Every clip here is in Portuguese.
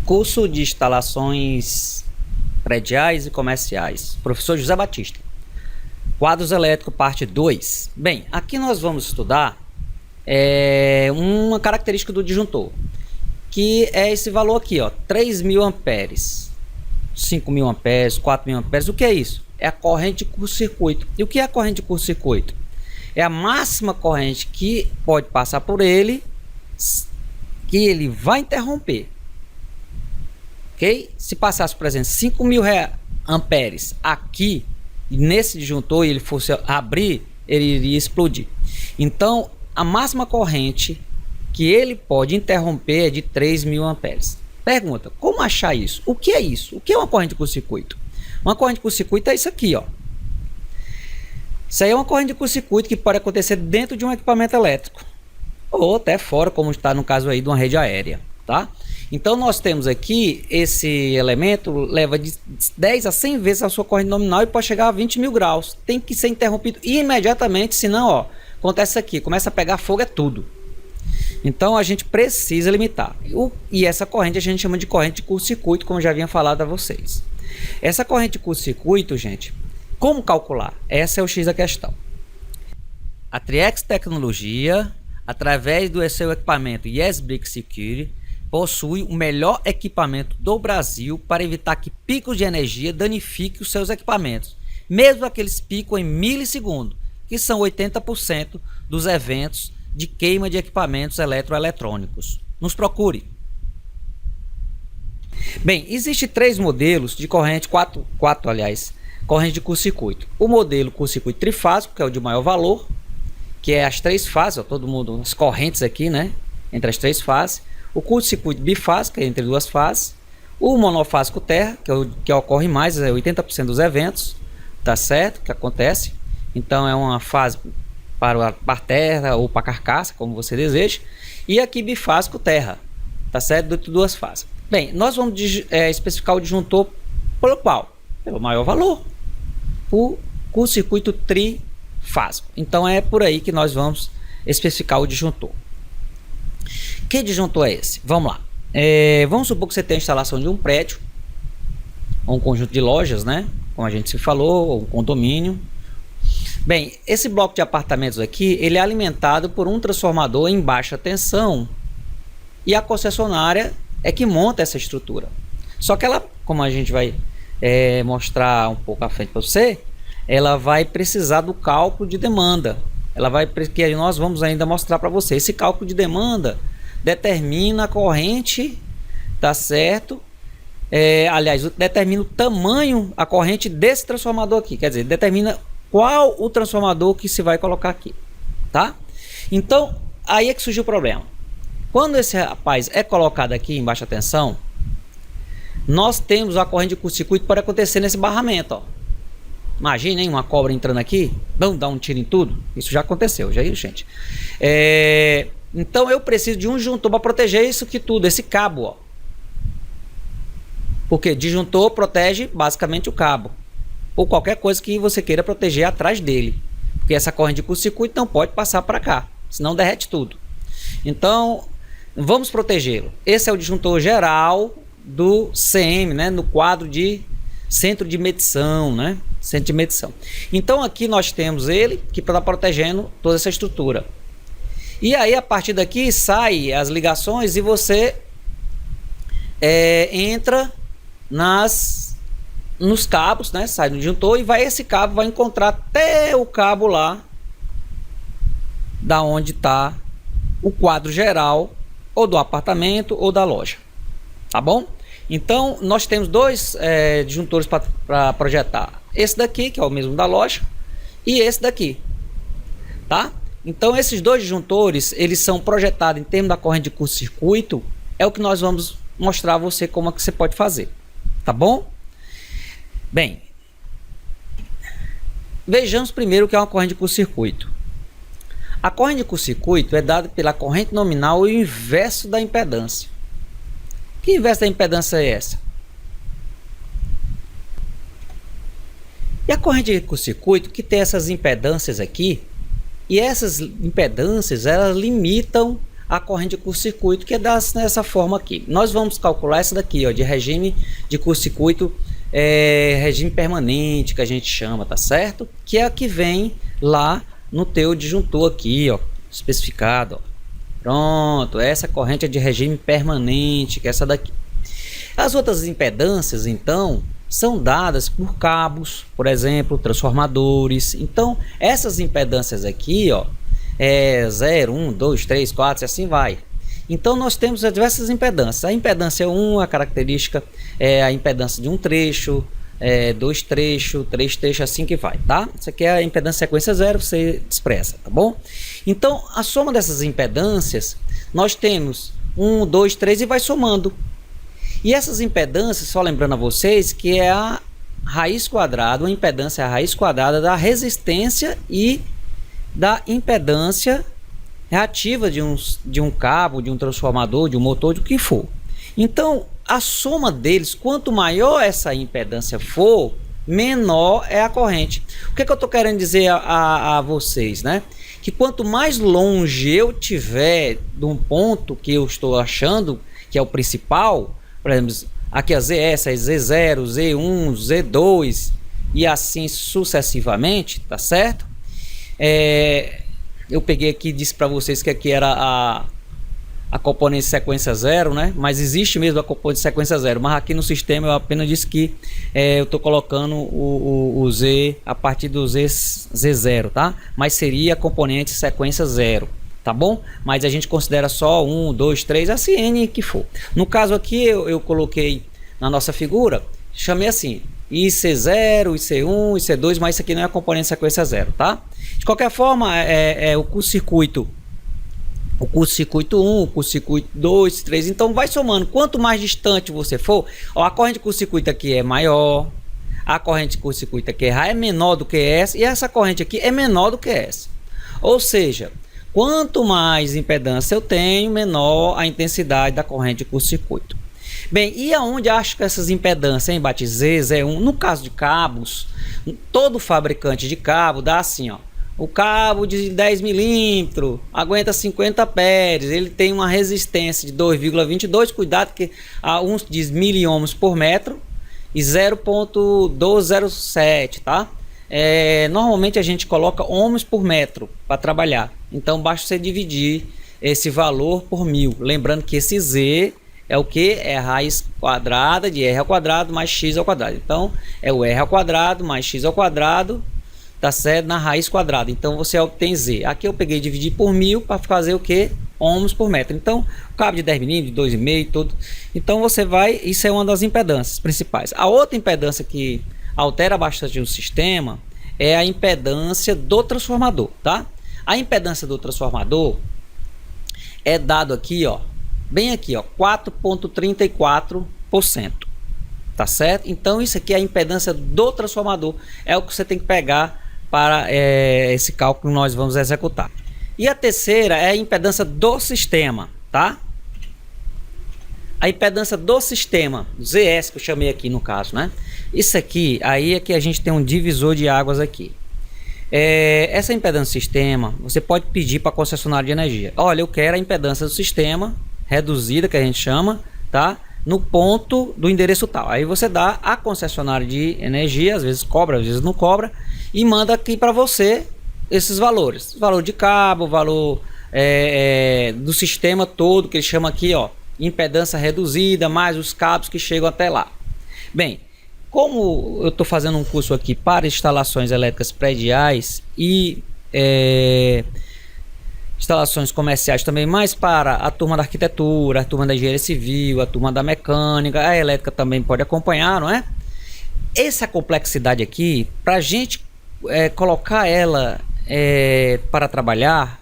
Curso de instalações prediais e comerciais. Professor José Batista. Quadros elétricos, parte 2. Bem, aqui nós vamos estudar uma característica do disjuntor, que é esse valor aqui, ó, 3.000 amperes, 5.000 amperes, 4.000 amperes. O que é isso? É a corrente de curto-circuito. E o que é a corrente de curto-circuito? É a máxima corrente que pode passar por ele, que ele vai interromper. Ok? Se passasse, por exemplo, 5.000 amperes aqui, nesse disjuntor, e ele fosse abrir, ele iria explodir. Então, a máxima corrente que ele pode interromper é de 3.000 amperes. Pergunta, como achar isso? O que é isso? O que é uma corrente de curto-circuito? Uma corrente de curto-circuito é isso aqui, ó. Isso aí é uma corrente de curto-circuito que pode acontecer dentro de um equipamento elétrico, ou até fora, como está no caso aí de uma rede aérea, tá? Então nós temos aqui, esse elemento leva de 10 a 100 vezes a sua corrente nominal e pode chegar a 20.000 graus. Tem que ser interrompido imediatamente, senão, ó, acontece isso aqui, começa a pegar fogo, é tudo. Então a gente precisa limitar. E essa corrente a gente chama de corrente de curto-circuito, como eu já havia falado a vocês. Essa corrente de curto-circuito, gente, como calcular? Essa é o X da questão. A Triex Tecnologia, através do seu equipamento YesBrick Security, possui o melhor equipamento do Brasil para evitar que picos de energia danifiquem os seus equipamentos, mesmo aqueles picos em milissegundos, que são 80% dos eventos de queima de equipamentos eletroeletrônicos. Nos procure. Bem, existem 3 modelos de corrente, corrente de curto-circuito. O modelo curto-circuito trifásico, que é o de maior valor, que é as 3 fases, ó, todo mundo, as correntes aqui, né, entre as 3 fases. O curto-circuito bifásico, entre 2 fases. O monofásico terra, que é o que ocorre mais, é 80% dos eventos, tá certo? Que acontece. Então é uma fase para terra ou para carcaça, como você deseja. E aqui bifásico terra, tá certo? De 2 fases. Bem, nós vamos especificar o disjuntor pelo qual? Pelo maior valor. O curto-circuito trifásico. Então é por aí que nós vamos especificar o disjuntor. Que disjuntor é esse? Vamos lá. Vamos supor que você tem a instalação de um prédio, ou um conjunto de lojas, né? Como a gente se falou, ou um condomínio. Bem, esse bloco de apartamentos aqui, ele é alimentado por um transformador em baixa tensão, e a concessionária é que monta essa estrutura. Só que ela, como a gente vai mostrar um pouco à frente para você, ela vai precisar do cálculo de demanda. Que nós vamos ainda mostrar para você. Esse cálculo de demanda determina a corrente, tá certo? Aliás, determina o tamanho, a corrente desse transformador aqui, quer dizer, determina qual o transformador que se vai colocar aqui, tá? Então, aí é que surgiu o problema. Quando esse rapaz é colocado aqui em baixa tensão, nós temos a corrente de curto-circuito para acontecer nesse barramento, ó. Imagina, hein, uma cobra entrando aqui, vamos dar um tiro em tudo. Isso já aconteceu, já viu, gente? Então eu preciso de um disjuntor para proteger isso aqui tudo, esse cabo, ó. Porque disjuntor protege basicamente o cabo, ou qualquer coisa que você queira proteger atrás dele, porque essa corrente de curto-circuito não pode passar para cá, senão derrete tudo. Então vamos protegê-lo. Esse é o disjuntor geral do CM, né, no quadro de centro de medição, né? Centro de medição. Então aqui nós temos ele que está protegendo toda essa estrutura. E aí a partir daqui sai as ligações e você entra nos cabos, né? Sai do disjuntor e esse cabo vai encontrar até o cabo lá da onde está o quadro geral ou do apartamento ou da loja, tá bom? Então nós temos 2 disjuntores para projetar. Esse daqui, que é o mesmo da loja, e esse daqui, tá? Então esses 2 disjuntores, eles são projetados em termos da corrente de curto-circuito. É o que nós vamos mostrar a você como é que você pode fazer, tá bom? Bem, vejamos primeiro o que é uma corrente de curto-circuito. A corrente de curto-circuito é dada pela corrente nominal e o inverso da impedância. Que inverso da impedância é essa? E a corrente de curto-circuito que tem essas impedâncias aqui, e essas impedâncias elas limitam a corrente de curto-circuito, que é dessa forma aqui. Nós vamos calcular essa daqui, ó, de regime de curto-circuito, regime permanente, que a gente chama, tá certo? Que é a que vem lá no teu disjuntor aqui, ó, especificado, ó. Pronto, essa corrente é de regime permanente, que é essa daqui. As outras impedâncias, então, são dadas por cabos, por exemplo, transformadores. Então, essas impedâncias aqui, ó, 0, 1, 2, 3, 4 e assim vai. Então nós temos diversas impedâncias. A impedância 1, a característica é a impedância de um trecho, 2 trechos, 3 trechos, assim que vai, tá? Isso aqui é a impedância sequência 0, você expressa, tá bom? Então a soma dessas impedâncias, nós temos 1, 2, 3 e vai somando. E essas impedâncias, só lembrando a vocês, que é a raiz quadrada, a impedância é a raiz quadrada da resistência e da impedância reativa de um cabo, de um transformador, de um motor, de o que for. Então, a soma deles, quanto maior essa impedância for, menor é a corrente. O que eu estou querendo dizer a vocês, né? Que quanto mais longe eu tiver de um ponto que eu estou achando que é o principal, por exemplo, aqui a ZS, a Z0, Z1, Z2 e assim sucessivamente, tá certo? Eu peguei aqui e disse para vocês que aqui era a componente sequência 0, né? Mas existe mesmo a componente sequência 0, mas aqui no sistema eu apenas disse que eu estou colocando o Z a partir do Z0, tá? Mas seria a componente sequência 0, tá bom? Mas a gente considera só 1, 2, 3, assim N que for. No caso aqui eu coloquei na nossa figura, chamei assim IC0, IC1, IC2, mas isso aqui não é a componente sequência 0, tá? De qualquer forma, o curto-circuito 1, o curto-circuito 2, 3, então vai somando. Quanto mais distante você for, ó, a corrente de curto-circuito aqui é maior, a corrente de curto-circuito aqui é menor do que essa, e essa corrente aqui é menor do que essa. Ou seja, quanto mais impedância eu tenho, menor a intensidade da corrente de curto-circuito. Bem, e aonde acho que essas impedâncias, hein, bate Z, Z1, no caso de cabos, todo fabricante de cabo dá assim, ó. O cabo de 10 milímetros aguenta 50 amperes, ele tem uma resistência de 2,22, cuidado que uns diz miliohms por metro e 0,207, tá? Normalmente a gente coloca ohms por metro para trabalhar, então basta você dividir esse valor por 1000, lembrando que esse Z é o que? É a raiz quadrada de R ao quadrado mais X ao quadrado, então é o R ao quadrado mais X ao quadrado, tá certo? Na raiz quadrada, então você obtém Z. Aqui eu peguei e dividi por 1000 para fazer o que? Ohms por metro. Então, o cabo de 10 milímetros, 2,5, todo. Então você vai, isso é uma das impedâncias principais. A outra impedância que altera bastante o sistema é a impedância do transformador, tá? A impedância do transformador é dado aqui, ó, bem aqui, ó, 4,34%. Tá certo? Então isso aqui é a impedância do transformador, é o que você tem que pegar para esse cálculo que nós vamos executar. E a terceira é a impedância do sistema, tá? A impedância do sistema, ZS, que eu chamei aqui no caso, né? Isso aqui, aí é que a gente tem um divisor de águas aqui. Essa impedância do sistema, você pode pedir para a concessionária de energia. Olha, eu quero a impedância do sistema reduzida, que a gente chama, tá? No ponto do endereço tal. Aí você dá a concessionária de energia, às vezes cobra, às vezes não cobra, e manda aqui para você esses valores. Valor de cabo, valor do sistema todo, que ele chama aqui, ó, impedância reduzida, mais os cabos que chegam até lá. Bem, como eu estou fazendo um curso aqui para instalações elétricas prediais e instalações comerciais também, mais para a turma da arquitetura, a turma da engenharia civil, a turma da mecânica, a elétrica também pode acompanhar, não é? Essa complexidade aqui, para a gente colocar ela para trabalhar,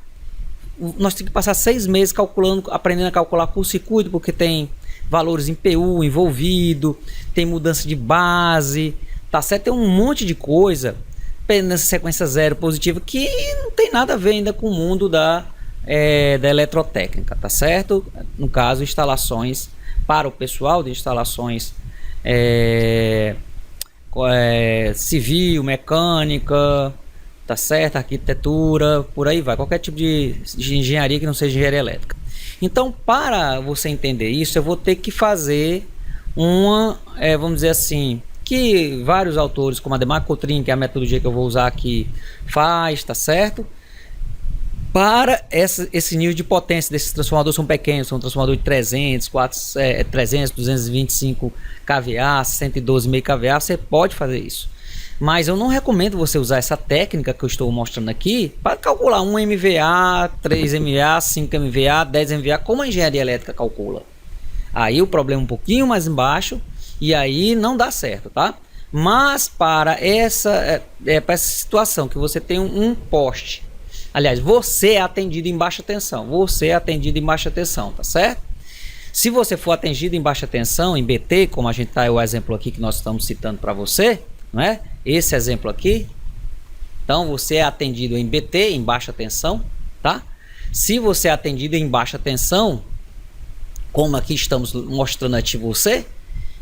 nós temos que passar 6 meses calculando, aprendendo a calcular curto-circuito, porque tem valores em PU envolvido, tem mudança de base, tá certo? Tem um monte de coisa nessa sequência 0 positiva que não tem nada a ver ainda com o mundo da eletrotécnica, tá certo? No caso, instalações para o pessoal de instalações civil, mecânica, tá certo? Arquitetura, por aí vai, qualquer tipo de engenharia que não seja engenharia elétrica. Então, para você entender isso, eu vou ter que fazer uma, vamos dizer assim, que vários autores, como a Demarco-Coutrin, que é a metodologia que eu vou usar aqui, faz, tá certo? Para esse nível de potência desses transformadores são pequenos, são transformadores de 300, 300, 225 kVA, 112,5 kVA, você pode fazer isso. Mas eu não recomendo você usar essa técnica que eu estou mostrando aqui para calcular 1 MVA, 3 MVA, 5 MVA, 10 MVA, como a engenharia elétrica calcula. Aí o problema é um pouquinho mais embaixo e aí não dá certo, tá? Mas para essa situação que você tem um poste, aliás, você é atendido em baixa tensão, tá certo? Se você for atendido em baixa tensão, em BT, como a gente tá, o exemplo aqui que nós estamos citando para você, não é? Esse exemplo aqui. Então você é atendido em BT, em baixa tensão, tá? Se você é atendido em baixa tensão, como aqui estamos mostrando aqui você,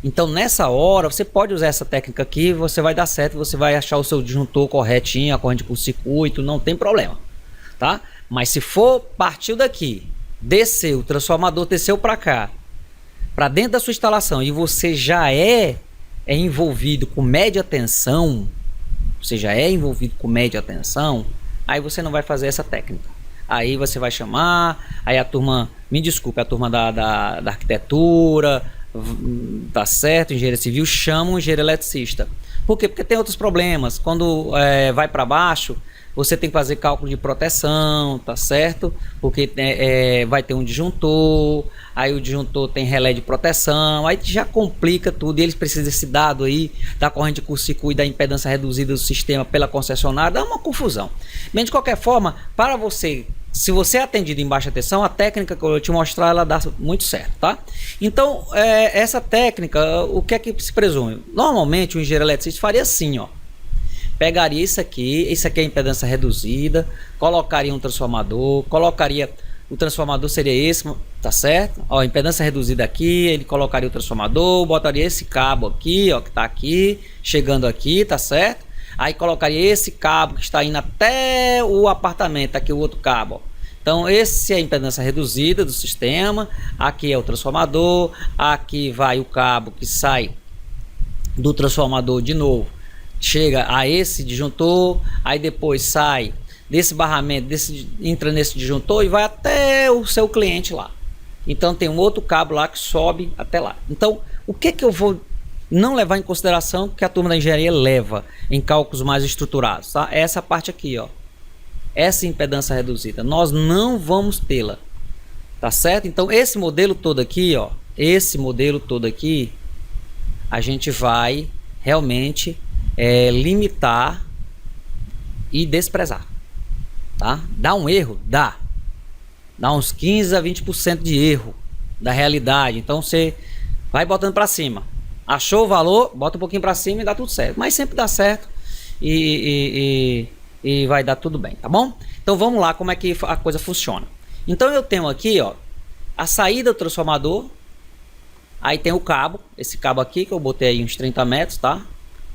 então nessa hora você pode usar essa técnica aqui, você vai dar certo, você vai achar o seu disjuntor corretinho, a corrente por circuito, não tem problema, tá? Mas se for partiu daqui, desceu, o transformador desceu para cá, para dentro da sua instalação e você já é envolvido com média tensão, aí você não vai fazer essa técnica. Aí você vai chamar, aí a turma, me desculpe, a turma da arquitetura, tá certo, engenharia civil, chama um engenheiro eletricista. Por quê? Porque tem outros problemas. Quando vai para baixo, você tem que fazer cálculo de proteção, tá certo? Porque vai ter um disjuntor, aí o disjuntor tem relé de proteção, aí já complica tudo, e eles precisam desse dado aí, da corrente de curto-circuito, da impedância reduzida do sistema pela concessionária, dá uma confusão. Bem, de qualquer forma, para você, se você é atendido em baixa tensão, a técnica que eu vou te mostrar, ela dá muito certo, tá? Então, essa técnica, o que é que se presume? Normalmente, o engenheiro eletricista faria assim, ó. Pegaria isso aqui é a impedância reduzida, colocaria um transformador, o transformador seria esse, tá certo? Ó, impedância reduzida aqui, ele colocaria o transformador, botaria esse cabo aqui, ó, que tá aqui, chegando aqui, tá certo? Aí colocaria esse cabo que está indo até o apartamento, aqui o outro cabo, ó. Então esse é a impedância reduzida do sistema, aqui é o transformador, aqui vai o cabo que sai do transformador de novo, chega a esse disjuntor, aí depois sai desse barramento, entra nesse disjuntor e vai até o seu cliente lá. Então tem um outro cabo lá que sobe até lá. Então o que eu vou não levar em consideração, que a turma da engenharia leva em cálculos mais estruturados, tá? Essa parte aqui, ó, essa impedância reduzida, nós não vamos tê-la, tá certo? Então esse modelo todo aqui, ó, a gente vai realmente limitar e desprezar, tá? Dá um erro? Dá uns 15 a 20% de erro da realidade. Então você vai botando para cima, achou o valor, bota um pouquinho para cima e dá tudo certo, mas sempre dá certo e vai dar tudo bem, tá bom? Então vamos lá, como é que a coisa funciona. Então eu tenho aqui, ó, a saída do transformador, aí tem o cabo, esse cabo aqui que eu botei aí uns 30 metros, tá?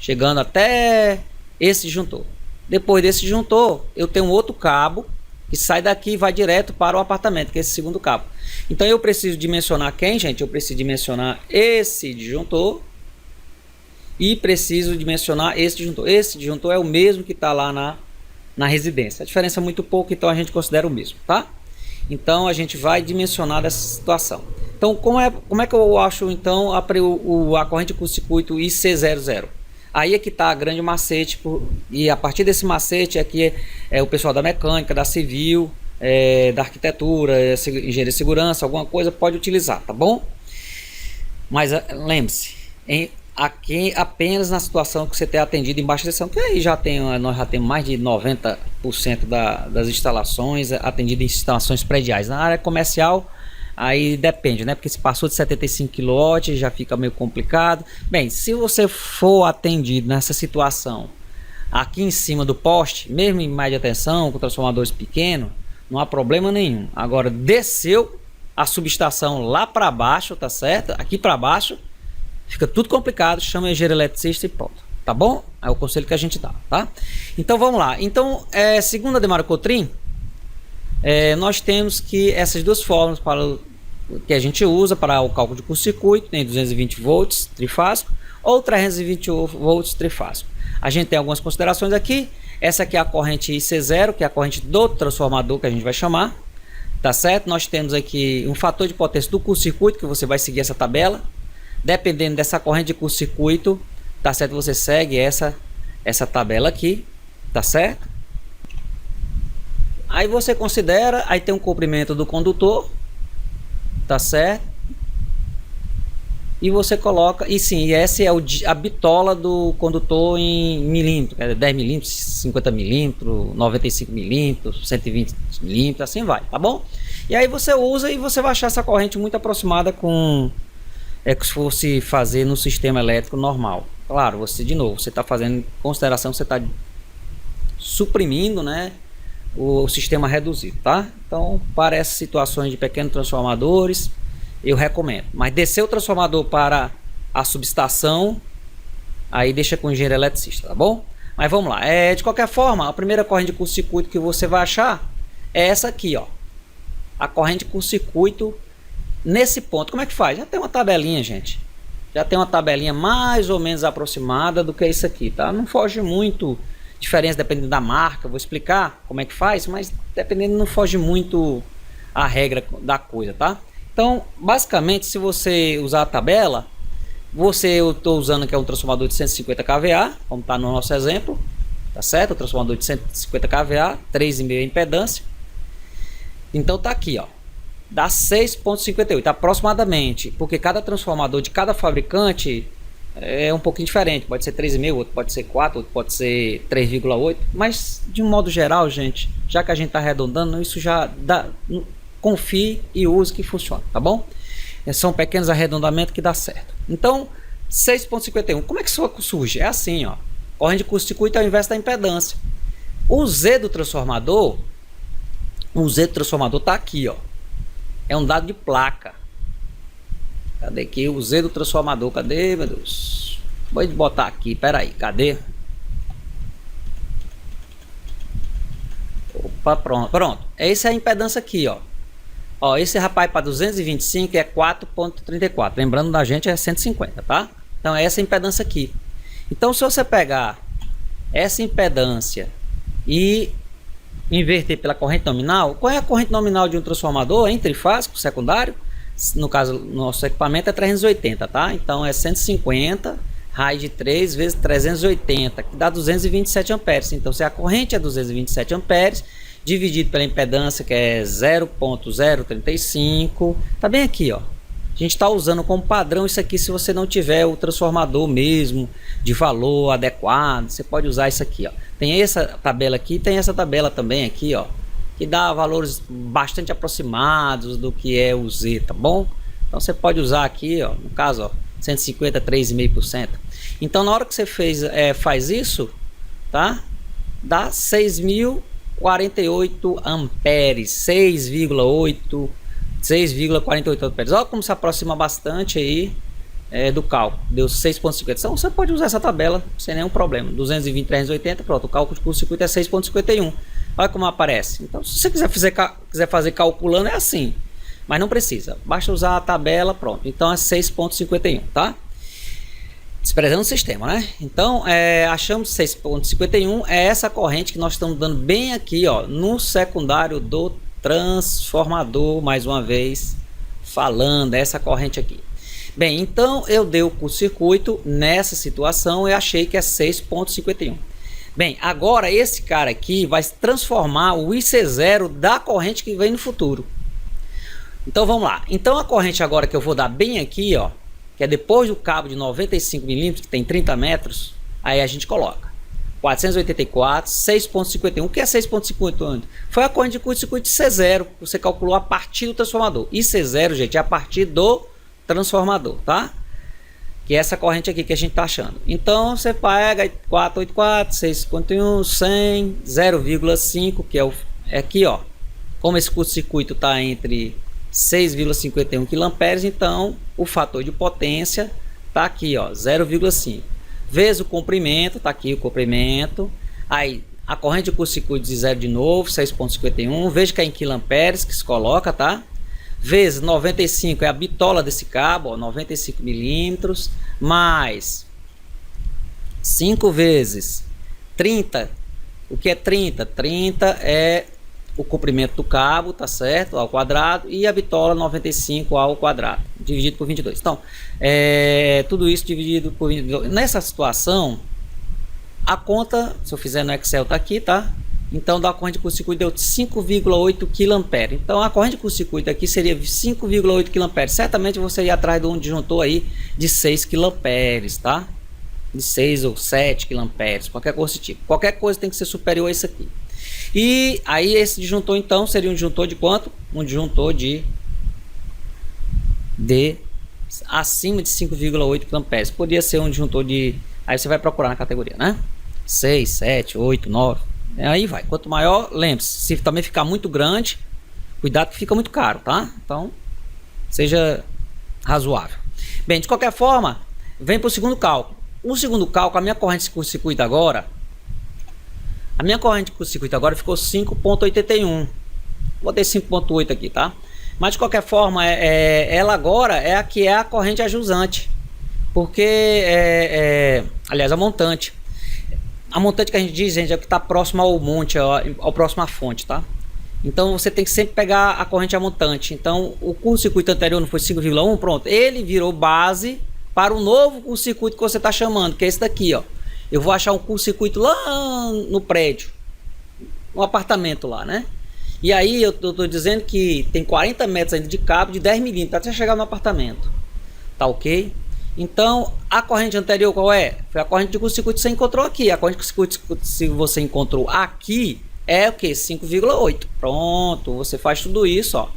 Chegando até esse disjuntor. Depois desse disjuntor, eu tenho um outro cabo que sai daqui e vai direto para o apartamento, que é esse segundo cabo. Então eu preciso dimensionar quem, gente? Eu preciso dimensionar esse disjuntor e preciso dimensionar esse disjuntor. Esse disjuntor é o mesmo que está lá na residência. A diferença é muito pouco, então a gente considera o mesmo, tá? Então a gente vai dimensionar essa situação. Então como é que eu acho então a corrente curto-circuito IC00? Aí é que está a grande macete, e a partir desse macete aqui é o pessoal da mecânica, da civil, da arquitetura, engenharia de segurança, alguma coisa pode utilizar, tá bom? Mas lembre-se, aqui apenas na situação que você tem atendido em baixa tensão, que aí nós já temos mais de 90% das instalações atendidas em instalações prediais. Na área comercial, aí depende, né? Porque se passou de 75 kW já fica meio complicado. Bem, se você for atendido nessa situação aqui em cima do poste, mesmo em média tensão, com transformadores pequenos, não há problema nenhum. Agora desceu a subestação lá para baixo, tá certo? Aqui para baixo fica tudo complicado, chama o engenheiro eletricista e pronto, tá bom? É o conselho que a gente dá, tá? Então vamos lá. Então, segundo a Demarco-Coutrin, nós temos que essas duas fórmulas que a gente usa para o cálculo de curto-circuito, tem 220 volts trifásico ou 320 volts trifásico. A gente tem algumas considerações aqui. Essa aqui é a corrente IC0, que é a corrente do transformador que a gente vai chamar, tá certo? Nós temos aqui um fator de potência do curto-circuito, que você vai seguir essa tabela. Dependendo dessa corrente de curto-circuito, tá certo? Você segue essa tabela aqui, tá certo? Aí você considera, aí tem um comprimento do condutor, tá certo? E você coloca, e sim, essa é a bitola do condutor em milímetro, 10 milímetros, 50 milímetros, 95 milímetros, 120 milímetros, assim vai, tá bom? E aí você usa e você vai achar essa corrente muito aproximada com que se fosse fazer no sistema elétrico normal. Claro, você de novo, você está fazendo em consideração, você está suprimindo, né, o sistema reduzido, tá? Então, para essas situações de pequenos transformadores, eu recomendo. Mas descer o transformador para a subestação, aí deixa com o engenheiro eletricista, tá bom? Mas vamos lá. De qualquer forma, a primeira corrente de curto-circuito que você vai achar é essa aqui, ó. A corrente de curto-circuito nesse ponto. Como é que faz? Já tem uma tabelinha, gente. Já tem uma tabelinha mais ou menos aproximada do que isso aqui, tá? Não foge muito. Diferença dependendo da marca. Vou explicar como é que faz, mas dependendo não foge muito a regra da coisa, tá? Então, basicamente, se você usar a tabela, eu estou usando aqui um transformador de 150 kVA, como está no nosso exemplo, tá certo? O transformador de 150 kVA, 3,5 impedância. Então tá aqui, ó, dá 6,58 aproximadamente, porque cada transformador de cada fabricante é um pouquinho diferente. Pode ser 3,5, outro pode ser 4, outro pode ser 3,8, mas de um modo geral, gente, já que a gente está arredondando, isso já dá. Confie e use que funciona, tá bom? São pequenos arredondamentos que dá certo. Então, 6,51. Como é que isso surge? É assim, ó. Corrente de curto-circuito é o inverso da impedância. O Z do transformador tá aqui, ó. É um dado de placa. Cadê aqui o Z do transformador? Cadê, meu Deus? Vou botar aqui, peraí, cadê? Opa, pronto. Essa é a impedância aqui, ó. Ó, esse rapaz para 225 é 4,34. Lembrando da gente é 150, tá? Então é essa impedância aqui. Então se você pegar essa impedância e inverter pela corrente nominal, qual é a corrente nominal de um transformador em trifásico secundário? No caso, nosso equipamento é 380, tá? Então é 150 raiz de 3 vezes 380, que dá 227 amperes. Então se a corrente é 227 amperes, dividido pela impedância, que é 0,035, tá bem aqui, ó. A gente está usando como padrão isso aqui. Se você não tiver o transformador mesmo de valor adequado, você pode usar isso aqui, ó. Tem essa tabela aqui, tem essa tabela também aqui, ó, que dá valores bastante aproximados do que é o Z, tá bom? Então você pode usar aqui, ó, no caso, ó, 150, 3,5%. Então na hora que você faz isso, tá? Dá 6.048 amperes, 6,48 amperes. Olha como se aproxima bastante aí do cálculo. Deu 6,50. Então você pode usar essa tabela sem nenhum problema. 220, 380, pronto. O cálculo de curto-circuito é 6,51. Olha como aparece. Então se você quiser fazer calculando é assim, mas não precisa. Basta usar a tabela, pronto. Então é 6,51, tá? Desprezando o sistema, né? Então, achamos 6,51 é essa corrente que nós estamos dando bem aqui, ó, no secundário do transformador, mais uma vez falando, essa corrente aqui. Bem, então eu dei o curto-circuito nessa situação e achei que é 6,51. Bem, agora esse cara aqui vai transformar o IC0 da corrente que vem no futuro. Então vamos lá. Então a corrente agora que eu vou dar bem aqui, ó, que é depois do cabo de 95 milímetros, que tem 30 metros, aí a gente coloca 484, 6,51. O que é 6,51? Foi a corrente de curto-circuito de C0, que você calculou a partir do transformador. E C0, gente, é a partir do transformador, tá? Que é essa corrente aqui que a gente tá achando. Então você pega 484, 6,51, 100, 0,5, que é aqui, ó. Como esse curto-circuito tá entre 6,51 kA, então o fator de potência tá aqui, ó, 0,5 vezes o comprimento, tá aqui o comprimento, aí a corrente de curto-circuito de zero de novo, 6,51. Veja que é em quiloamperes que se coloca, tá? Vezes 95 é a bitola desse cabo, ó, 95 milímetros, mais 5 vezes 30. O que é 30? 30 é o comprimento do cabo, tá certo? Ao quadrado, e a bitola 95 ao quadrado, dividido por 22. Então, tudo isso dividido por 22. Nessa situação, a conta, se eu fizer no Excel, tá aqui, tá? Então, da corrente de curto-circuito deu 5,8 kA. Então, a corrente de curto-circuito aqui seria 5,8 kA. Certamente você ia atrás de um disjuntor aí de 6 kA, tá? De 6 ou 7 kA, qualquer coisa desse tipo. Qualquer coisa tem que ser superior a isso aqui. E aí esse disjuntor então seria um disjuntor de quanto? Um disjuntor de acima de 5,8 kA. Podia ser um disjuntor de... Aí você vai procurar na categoria, né? 6, 7, 8, 9. Aí vai. Quanto maior, lembre-se, se também ficar muito grande, cuidado que fica muito caro, tá? Então, seja razoável. Bem, de qualquer forma, vem para o segundo cálculo. O segundo cálculo, a minha corrente de curto-circuito agora, ficou 5,81. Botei 5,8 aqui, tá? Mas de qualquer forma, ela agora é a que é a corrente ajusante. Porque, aliás, a montante. A montante que a gente diz, gente, é o que está próximo ao monte, ao próximo à fonte, tá? Então você tem que sempre pegar a corrente a montante. Então o curto-circuito anterior não foi 5,1, pronto. Ele virou base para o novo curto-circuito que você está chamando, que é esse daqui, ó. Eu vou achar um curto-circuito lá no prédio, no apartamento lá, né? E aí eu tô dizendo que tem 40 metros ainda de cabo de 10 milímetros até chegar no apartamento. Tá ok? Então, a corrente anterior qual é? Foi a corrente de curto-circuito que você encontrou aqui. A corrente de curto-circuito que você encontrou aqui é o que? 5,8. Pronto, você faz tudo isso, ó.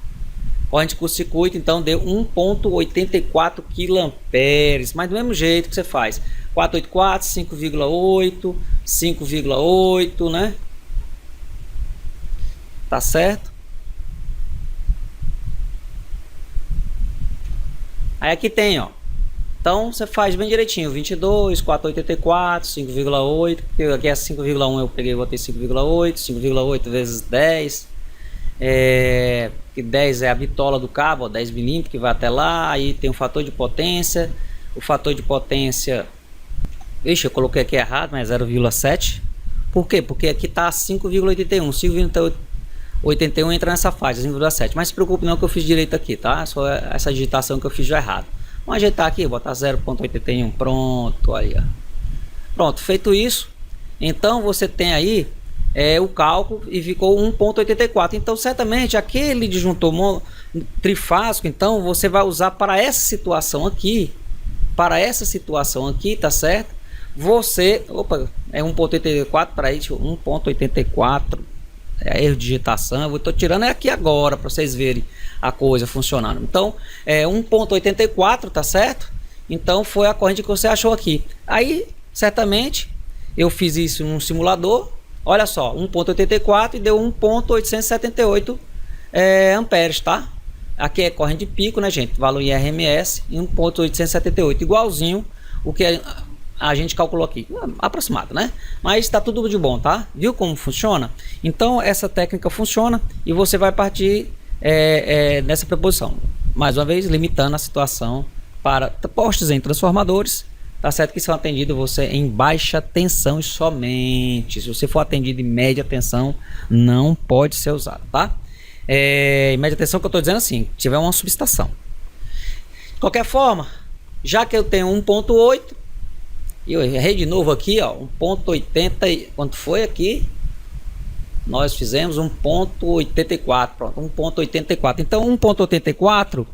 Corrente de curto-circuito, então deu 1,84 kA. Mas do mesmo jeito que você faz 484, 5,8, 5,8, né? Tá certo? Aí aqui tem, ó. Então você faz bem direitinho, 22, 484, 5,8, porque aqui é 5,1, eu peguei e botei 5,8, 5,8 vezes 10, que 10 é a bitola do cabo, ó, 10 milímetros que vai até lá, aí tem o fator de potência, ixi, eu coloquei aqui errado, mas é 0,7, por quê? Porque aqui tá 5,81, 5,81 entra nessa faixa, 5,7, mas se preocupe não que eu fiz direito aqui, tá? Só essa digitação que eu fiz já errado. Vamos ajeitar aqui, botar 0,81, pronto, aí, ó. Pronto, feito isso, então você tem aí o cálculo e ficou 1,84. Então certamente aquele disjuntor trifásico, então você vai usar para essa situação aqui, tá certo? Você, opa, é 1,84 para isso, 1,84. Erro de digitação, eu estou tirando aqui agora para vocês verem a coisa funcionando. Então, 1,84, tá certo? Então, foi a corrente que você achou aqui. Aí, certamente, eu fiz isso num simulador. Olha só, 1,84 e deu 1,878 amperes, tá? Aqui é corrente de pico, né, gente? Valor em RMS e 1,878, igualzinho o que a gente calculou aqui, aproximado, né? Mas está tudo de bom, tá? Viu como funciona? Então essa técnica funciona e você vai partir nessa proposição. Mais uma vez, limitando a situação para postes em transformadores, tá certo? Que são atendidos você em baixa tensão e somente. Se você for atendido em média tensão, não pode ser usado, tá? Em média tensão que eu estou dizendo assim, tiver uma subestação. De qualquer forma, já que eu tenho 1,8, e eu errei de novo aqui, ó, 1,80, quanto foi aqui? Nós fizemos 1,84, pronto, 1,84. Então 1,84,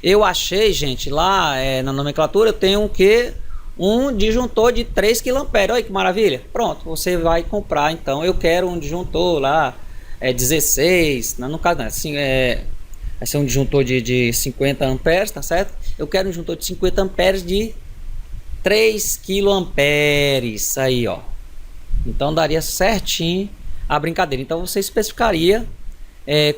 eu achei, gente, lá na nomenclatura eu tenho o que? Um disjuntor de 3 kA. Olha que maravilha. Pronto, você vai comprar, então eu quero um disjuntor lá, 16, no caso não, assim, vai ser um disjuntor de 50 amperes, tá certo? Eu quero um disjuntor de 50 amperes de 3 kA, aí ó, então daria certinho a brincadeira. Então você especificaria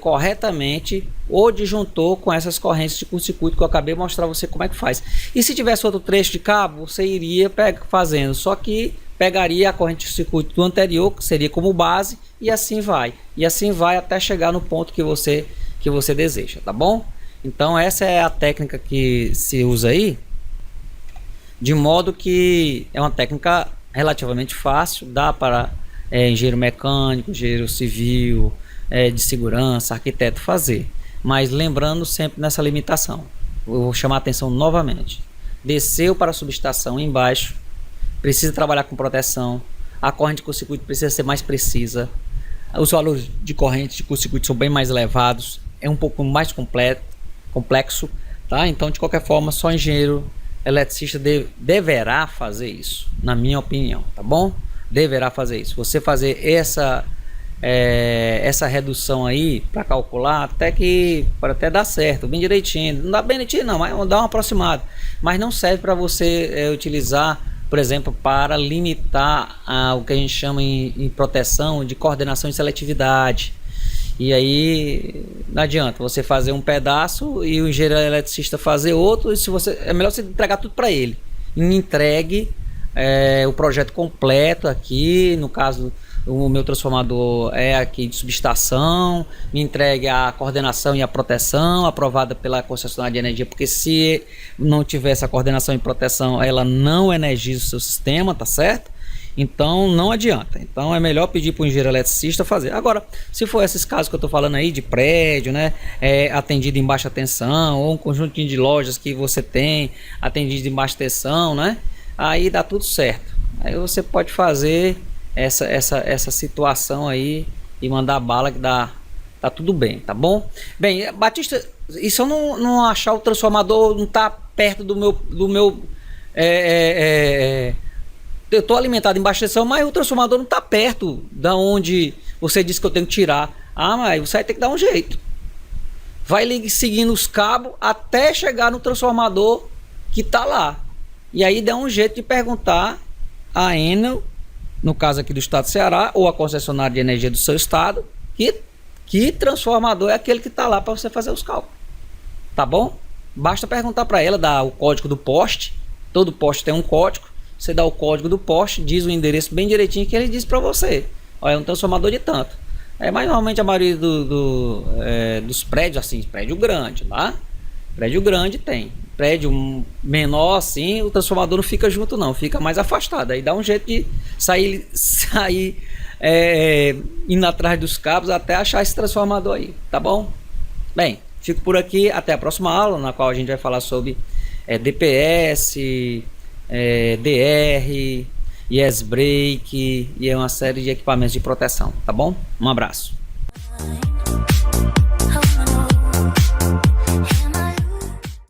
corretamente o disjuntor com essas correntes de curto-circuito que eu acabei de mostrar você como é que faz. E se tivesse outro trecho de cabo, você iria fazendo, só que pegaria a corrente de circuito do anterior, que seria como base, e assim vai. E assim vai até chegar no ponto que você deseja, tá bom? Então essa é a técnica que se usa aí, de modo que é uma técnica relativamente fácil, dá para engenheiro mecânico, engenheiro civil, de segurança, arquiteto fazer. Mas lembrando sempre nessa limitação, eu vou chamar a atenção novamente. Desceu para a subestação embaixo, precisa trabalhar com proteção, a corrente de curto-circuito precisa ser mais precisa, os valores de corrente de curto-circuito são bem mais elevados, é um pouco mais complexo, tá? Então, de qualquer forma, só engenheiro eletricista deverá fazer isso, na minha opinião, tá bom? Deverá fazer isso. Você fazer essa redução aí para calcular, até que pode até dar certo, bem direitinho. Não dá bem direitinho não, mas dá uma aproximada. Mas não serve para você utilizar, por exemplo, para limitar o que a gente chama em proteção de coordenação e seletividade. E aí não adianta você fazer um pedaço e o engenheiro eletricista fazer outro. E se você, é melhor você entregar tudo para ele. Me entregue o projeto completo aqui, no caso o meu transformador é aqui de subestação, me entregue a coordenação e a proteção aprovada pela concessionária de energia, porque se não tiver essa coordenação e proteção, ela não energiza o seu sistema, tá certo? Então não adianta. Então é melhor pedir para o engenheiro eletricista fazer. Agora, se for esses casos que eu estou falando aí de prédio, né, atendido em baixa tensão, ou um conjuntinho de lojas que você tem atendido em baixa tensão, né, aí dá tudo certo. Aí você pode fazer essa situação aí e mandar bala que tá tudo bem, tá bom? Bem, Batista, e se eu não achar o transformador, não tá perto do meu eu tô alimentado em baixa tensão, mas o transformador não tá perto da onde você disse que eu tenho que tirar. Ah, mas você vai ter que dar um jeito. Vai seguindo os cabos até chegar no transformador que tá lá. E aí dá um jeito de perguntar a Enel, no caso aqui do estado do Ceará, ou a concessionária de energia do seu estado, que transformador é aquele que está lá para você fazer os cálculos. Tá bom? Basta perguntar para ela, dar o código do poste. Todo poste tem um código. Você dá o código do poste, diz o endereço bem direitinho que ele diz para você. Olha, é um transformador de tanto. Mas normalmente a maioria dos prédios, assim, prédio grande, tá? Prédio grande tem. Prédio menor assim, o transformador não fica junto não, fica mais afastado. Aí dá um jeito de sair indo atrás dos cabos até achar esse transformador aí, tá bom? Bem, fico por aqui, até a próxima aula, na qual a gente vai falar sobre DPS, DR, yes brake e uma série de equipamentos de proteção, tá bom? Um abraço.